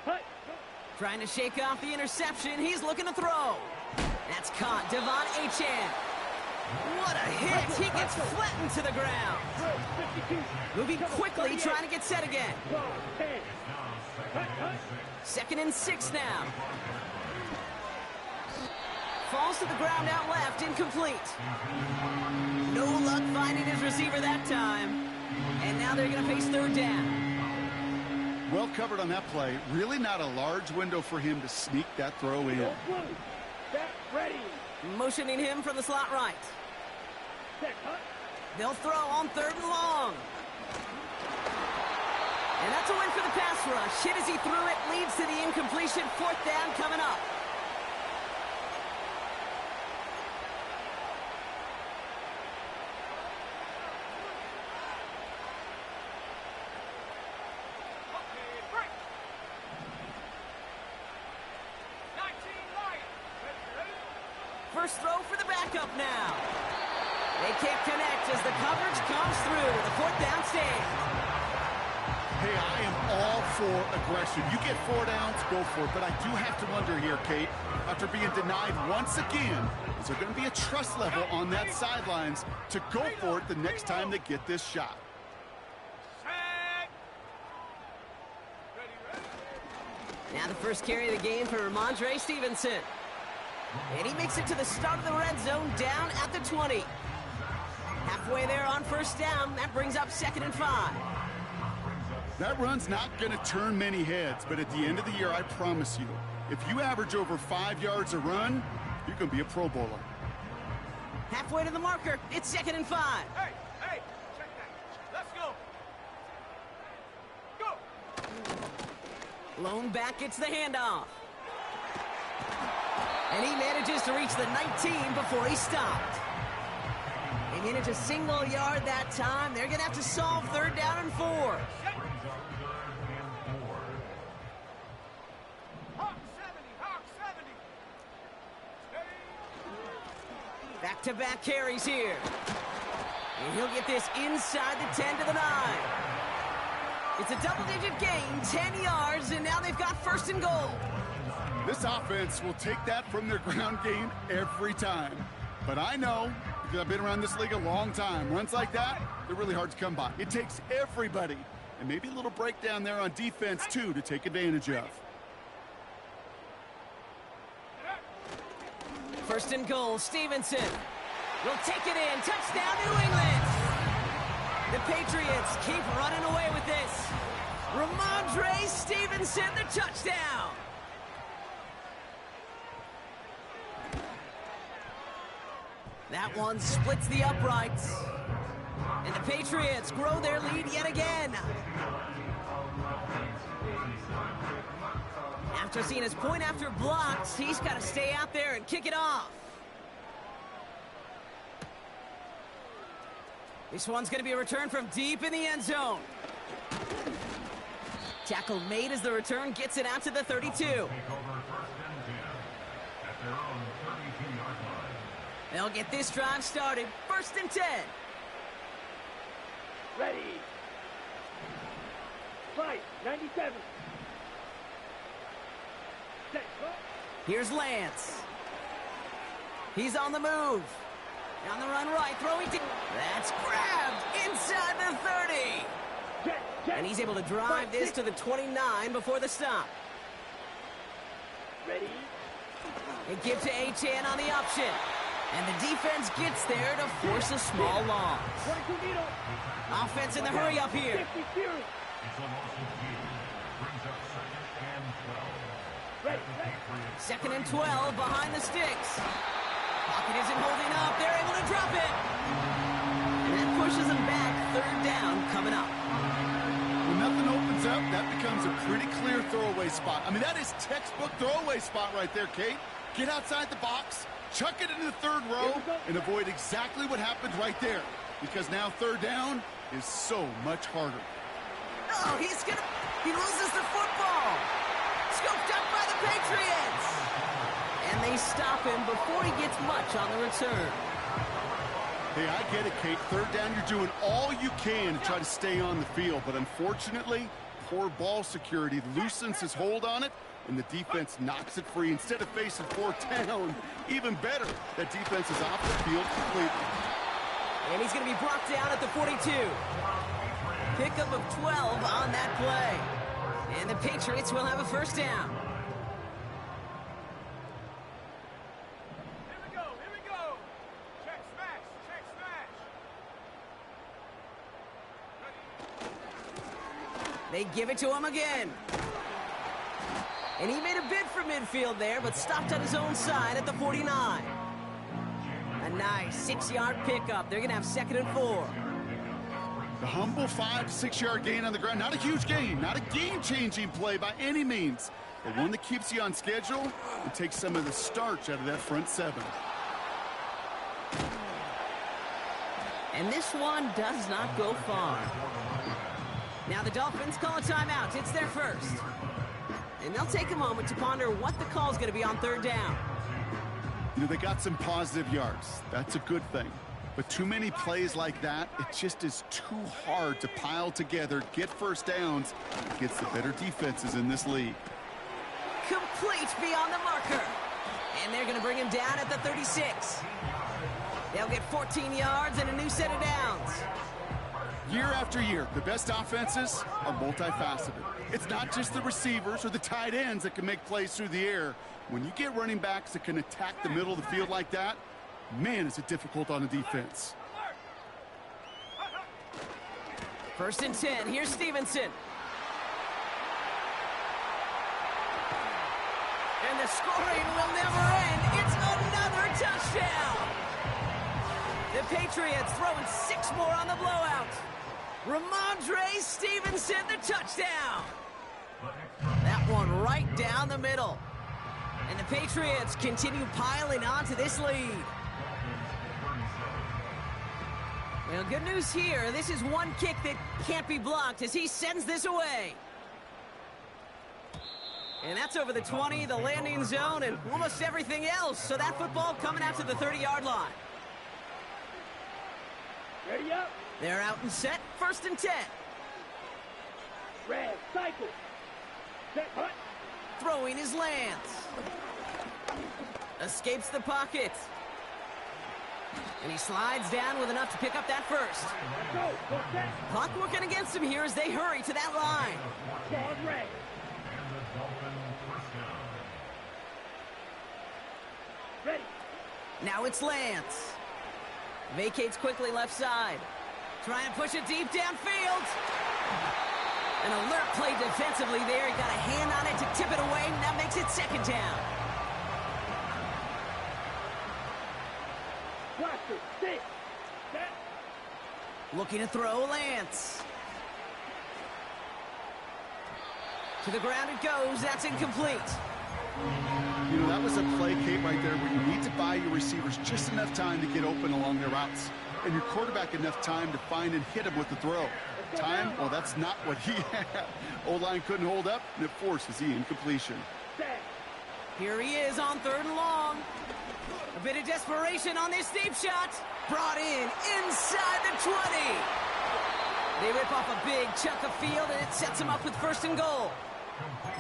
Hut. Trying to shake off the interception. He's looking to throw. That's caught. Devon Achane. What a hit. He gets flattened to the ground. Drill 52. Moving quickly, trying to get set again. 12, 10. Hut, hut. 2nd and 6 now. Falls to the ground out left, incomplete. No luck finding his receiver that time. And now they're going to face 3rd down. Well covered on that play. Really not a large window for him to sneak that throw in. Go blue. Back ready. Motioning him from the slot right. Set, hut. They'll throw on 3rd and long. And that's a win for the pass rush. Hit as he threw it, leads to the incompletion. 4th down coming up. First throw for the backup now. They can't connect as the coverage comes through. The 4th down stand. Hey, I am all for aggression. You get 4 downs, go for it. But I do have to wonder here, Kate, after being denied once again, is there going to be a trust level on that sidelines to go for it the next time they get this shot? Set! Ready. Now the first carry of the game for Ramondre Stevenson. And he makes it to the start of the red zone down at the 20. Halfway there on 1st down. That brings up 2nd and 5. That run's not going to turn many heads, but at the end of the year, I promise you, if you average over 5 yards a run, you're going to be a Pro Bowler. Halfway to the marker. It's 2nd and 5. Hey, hey, check that. Let's go. Go. Lone back gets the handoff. And he manages to reach the 19 before he stopped. They manage a single yard that time. They're going to have to solve 3rd down and 4. Hawk 70, Hawk 70. Steady. Back-to-back carries here. And he'll get this inside the 10 to the 9. It's a double-digit gain, 10 yards, and now they've got 1st and goal. This offense will take that from their ground game every time. But I know, because I've been around this league a long time. Runs like that, they're really hard to come by. It takes everybody, and maybe a little breakdown there on defense, too, to take advantage of. First and goal, Stevenson will take it in. Touchdown, New England. The Patriots keep running away with this. Ramondre Stevenson, the touchdown. That one splits the uprights. And the Patriots grow their lead yet again. After seeing his point after blocks, he's got to stay out there and kick it off. This one's going to be a return from deep in the end zone. Tackle made as the return gets it out to the 32. They'll get this drive started. First and 10. Ready. Fight, 97. Set, go. Here's Lance. He's on the move. On the run right, throwing deep. That's grabbed inside the 30. Jet. And he's able to drive this to the 29 before the stop. Ready. They give to Achane on the option. And the defense gets there to force a small loss. 22 needle. Offense in the hurry up here. 50 Fury. Ready. Second and 12 behind the sticks. Pocket isn't holding up. They're able to drop it. And that pushes them back. Third down coming up. When nothing opens up, that becomes a pretty clear throwaway spot. I mean, that is textbook throwaway spot right there, Kate. Get outside the box, chuck it into the third row, and avoid exactly what happened right there. Because now third down is so much harder. Oh, he loses the football. Scooped up by the Patriots. And they stop him before he gets much on the return. Hey, I get it, Kate. Third down, you're doing all you can to try to stay on the field. But unfortunately, poor ball security loosens his hold on it, and the defense knocks it free. Instead of facing fourth down, even better, that defense is off the field completely. And he's going to be brought down at the 42. Pickup of 12 on that play. And the Patriots will have a first down. Here we go. Check smash. They give it to him again. And he made a bid for midfield there, but stopped on his own side at the 49. A nice 6-yard pickup. They're going to have second and 4. The humble 5 to 6 yard gain on the ground. Not a huge gain, not a game-changing play by any means, but one that keeps you on schedule and takes some of the starch out of that front 7. And this one does not go far. Now the Dolphins call a timeout. It's their first. And they'll take a moment to ponder what the call is going to be on third down. You know, they got some positive yards. That's a good thing. But too many plays like that, it just is too hard to pile together, get first downs against the better defenses in this league. Complete beyond the marker. And they're going to bring him down at the 36. They'll get 14 yards and a new set of downs. Year after year, the best offenses are multifaceted. It's not just the receivers or the tight ends that can make plays through the air. When you get running backs that can attack the middle of the field like that, man, is it difficult on a defense. First and 10. Here's Stevenson. And the scoring will never end. It's another touchdown. The Patriots throwing 6 more on the blowout. Ramondre Stevenson, the touchdown. That one right down the middle. And the Patriots continue piling on to this lead. Well, good news here. This is one kick that can't be blocked as he sends this away. And that's over the 20, the landing zone, and almost everything else. So that football coming out to the 30-yard line. Ready up. They're out and set. First and 10. Red, cycle. Set, hut. Throwing is Lance. Escapes the pocket. And he slides down with enough to pick up that first. Go, go set. Clock working against him here as they hurry to that line. Ball red. And the Dolphins first down. Ready. Now it's Lance. Vacates quickly left side. Trying to push it deep downfield. An alert play defensively there. He got a hand on it to tip it away, and that makes it second down. Cluster. Sit. Set. Looking to throw Lance. To the ground it goes. That's incomplete. You know, that was a play, Kate, right there where you need to buy your receivers just enough time to get open along their routes. And your quarterback enough time to find and hit him with the throw. Time? Well, that's not what he had. O-line couldn't hold up, and it forces the incompletion. Set. Here he is on 3rd and long. A bit of desperation on this deep shot. Brought in inside the 20. They rip off a big chunk of field, and it sets him up with 1st and goal.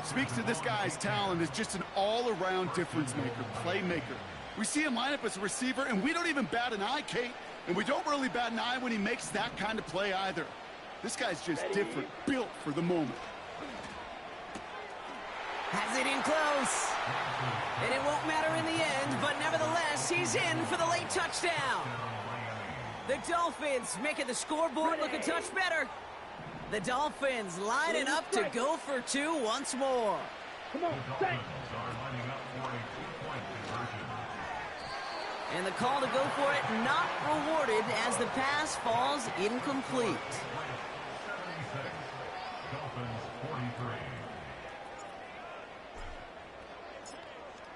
Speaks to this guy's talent as just an all-around difference maker, playmaker. We see him line up as a receiver, and we don't even bat an eye, Kate. And we don't really bat an eye when he makes that kind of play either. This guy's just different, built for the moment. Has it in close. And it won't matter in the end, but nevertheless, he's in for the late touchdown. The Dolphins making the scoreboard look a touch better. The Dolphins lining up to go for 2 once more. Come on. The Set. Dolphins are lining up for a 2-point conversion. And the call to go for it not rewarded as the pass falls incomplete. 76, Dolphins 43.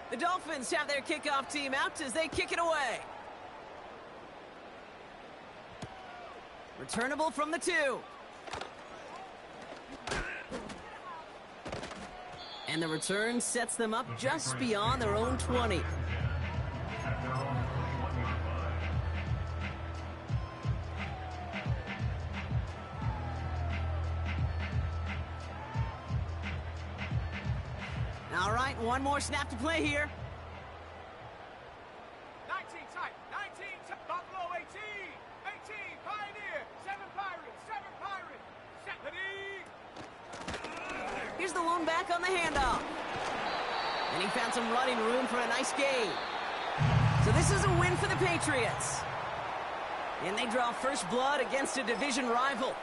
The Dolphins have their kickoff team out as they kick it away. Returnable from the 2. And the return sets them up just beyond their own 20. At their own 21-yard line. All right, one more snap to play here. 19 tight. 19 tight. Buffalo 18. 18 Pioneer. 7 Pirates. 7 Pirates. Set. Ready. Here's the lone back on the handoff. And he found some running room for a nice gain. So this is a win for the Patriots. And they draw first blood against a division rival.